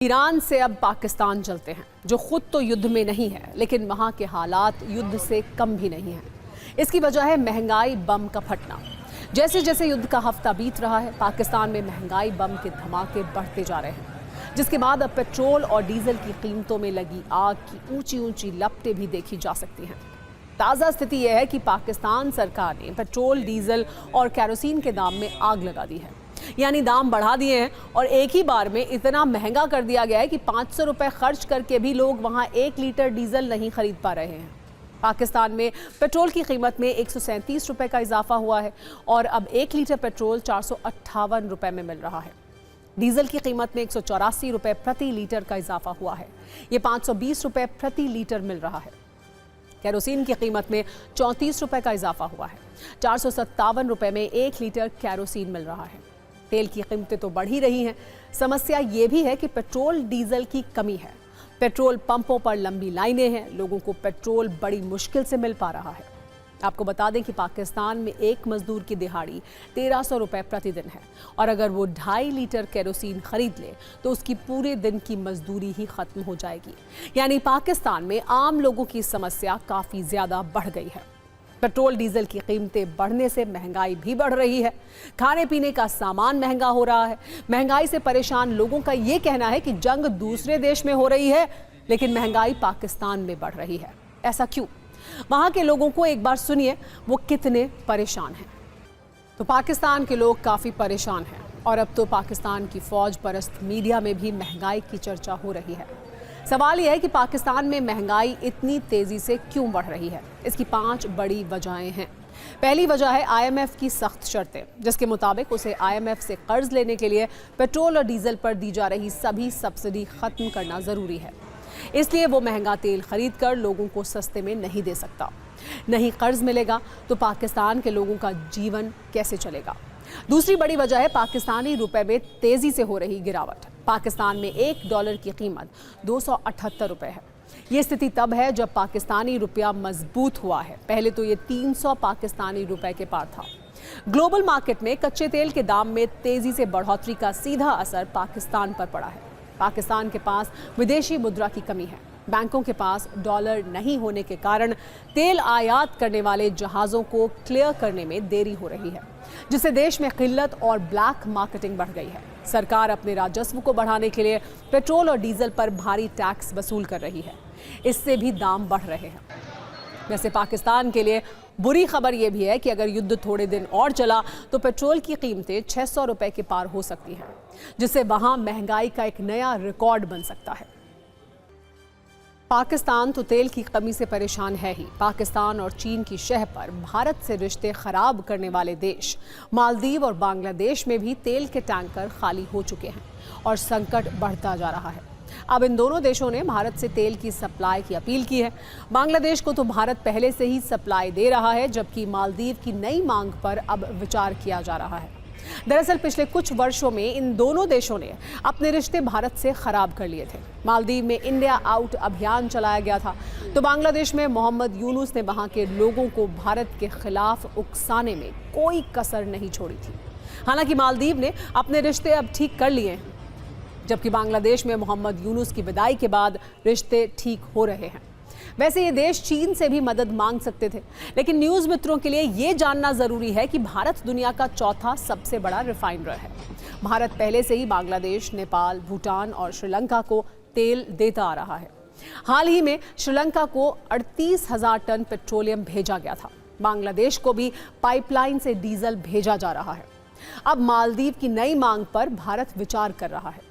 Iran से अब पाकिस्तान चलते हैं, जो खुद तो युद्ध में नहीं है लेकिन वहां के हालात युद्ध से कम भी नहीं है। इसकी वजह है महंगाई बम का फटना। जैसे जैसे युद्ध का हफ्ता बीत रहा है, पाकिस्तान में महंगाई बम के धमाके बढ़ते जा रहे हैं, जिसके बाद अब पेट्रोल और डीजल की कीमतों में लगी आग की ऊंची ऊंची लपटें भी देखी जा सकती हैं। ताज़ा स्थिति यह है कि पाकिस्तान सरकार ने पेट्रोल, डीजल और कैरोसिन के दाम में आग लगा दी है, यानी दाम बढ़ा दिए हैं और एक ही बार में इतना महंगा कर दिया गया है कि 500 रुपए खर्च करके भी लोग वहां 1 लीटर डीजल नहीं खरीद पा रहे हैं। पाकिस्तान में पेट्रोल की कीमत में 137 रुपए का इजाफा हुआ है और अब 1 लीटर पेट्रोल 458 रुपए में मिल रहा है। डीजल की कीमत में 184 रुपए प्रति लीटर का इजाफा हुआ है, ये 520 रुपए प्रति लीटर मिल रहा है। कैरोसिन की कीमत में 34 रुपए का इजाफा हुआ है, 457 रुपए में 1 लीटर कैरोसिन मिल रहा है। तेल की कीमतें तो बढ़ ही रही हैं, समस्या ये भी है कि पेट्रोल डीजल की कमी है। पेट्रोल पंपों पर लंबी लाइनें हैं, लोगों को पेट्रोल बड़ी मुश्किल से मिल पा रहा है। आपको बता दें कि पाकिस्तान में एक मजदूर की दिहाड़ी 1300 रुपए प्रतिदिन है और अगर वो 2.5 लीटर कैरोसिन खरीद ले तो उसकी पूरे दिन की मजदूरी ही खत्म हो जाएगी। यानी पाकिस्तान में आम लोगों की समस्या काफ़ी ज़्यादा बढ़ गई है। पेट्रोल डीजल की कीमतें बढ़ने से महंगाई भी बढ़ रही है, खाने पीने का सामान महंगा हो रहा है। महंगाई से परेशान लोगों का ये कहना है कि जंग दूसरे देश में हो रही है लेकिन महंगाई पाकिस्तान में बढ़ रही है। ऐसा क्यों? वहां के लोगों को एक बार सुनिए, वो कितने परेशान हैं। तो पाकिस्तान के लोग काफ़ी परेशान हैं और अब तो पाकिस्तान की फौज परस्त मीडिया में भी महंगाई की चर्चा हो रही है। सवाल यह है कि पाकिस्तान में महंगाई इतनी तेजी से क्यों बढ़ रही है। इसकी 5 बड़ी वजहें हैं। पहली वजह है IMF की सख्त शर्तें, जिसके मुताबिक उसे IMF से कर्ज लेने के लिए पेट्रोल और डीजल पर दी जा रही सभी सब्सिडी खत्म करना जरूरी है। इसलिए वो महंगा तेल खरीद कर लोगों को सस्ते में नहीं दे सकता। नहीं कर्ज मिलेगा तो पाकिस्तान के लोगों का जीवन कैसे चलेगा। दूसरी बड़ी वजह है पाकिस्तानी रुपए में तेजी से हो रही गिरावट। पाकिस्तान में $1 की कीमत 278 रुपए है। ये स्थिति तब है जब पाकिस्तानी रुपया मजबूत हुआ है, पहले तो ये 300 पाकिस्तानी रुपए के पार था। ग्लोबल मार्केट में कच्चे तेल के दाम में तेजी से बढ़ोतरी का सीधा असर पाकिस्तान पर पड़ा है। पाकिस्तान के पास विदेशी मुद्रा की कमी है, बैंकों के पास डॉलर नहीं होने के कारण तेल आयात करने वाले जहाज़ों को क्लियर करने में देरी हो रही है, जिससे देश में किल्लत और ब्लैक मार्केटिंग बढ़ गई है। सरकार अपने राजस्व को बढ़ाने के लिए पेट्रोल और डीजल पर भारी टैक्स वसूल कर रही है, इससे भी दाम बढ़ रहे हैं। वैसे पाकिस्तान के लिए बुरी खबर यह भी है कि अगर युद्ध थोड़े दिन और चला तो पेट्रोल की कीमतें 600 रुपए के पार हो सकती हैं, जिससे वहां महंगाई का एक नया रिकॉर्ड बन सकता है। पाकिस्तान तो तेल की कमी से परेशान है ही। पाकिस्तान और चीन की शह पर भारत से रिश्ते खराब करने वाले देश मालदीव और बांग्लादेश में भी तेल के टैंकर खाली हो चुके हैं और संकट बढ़ता जा रहा है। अब इन दोनों देशों ने भारत से तेल की सप्लाई की अपील की है। बांग्लादेश को तो भारत पहले से ही सप्लाई दे रहा है, जबकि मालदीव की नई मांग पर अब विचार किया जा रहा है। दरअसल पिछले कुछ वर्षों में इन दोनों देशों ने अपने रिश्ते भारत से खराब कर लिए थे। मालदीव में इंडिया आउट अभियान चलाया गया था, तो बांग्लादेश में मोहम्मद यूनुस ने वहां के लोगों को भारत के खिलाफ उकसाने में कोई कसर नहीं छोड़ी थी। हालांकि मालदीव ने अपने रिश्ते अब ठीक कर लिए हैं, जबकि बांग्लादेश में मोहम्मद यूनुस की विदाई के बाद रिश्ते ठीक हो रहे हैं। वैसे ये देश चीन से भी मदद मांग सकते थे, लेकिन न्यूज़ मित्रों के लिए ये जानना ज़रूरी है कि भारत दुनिया का चौथा सबसे बड़ा रिफाइनर है। भारत पहले से ही बांग्लादेश, नेपाल, भूटान और श्रीलंका को तेल देता आ रहा है। हाल ही में श्रीलंका को 38,000 टन पेट्रोलियम भेजा गया था। बांग्लादेश को भी पाइपलाइन से डीजल भेजा जा रहा है। अब मालदीव की नई मांग पर भारत विचार कर रहा है।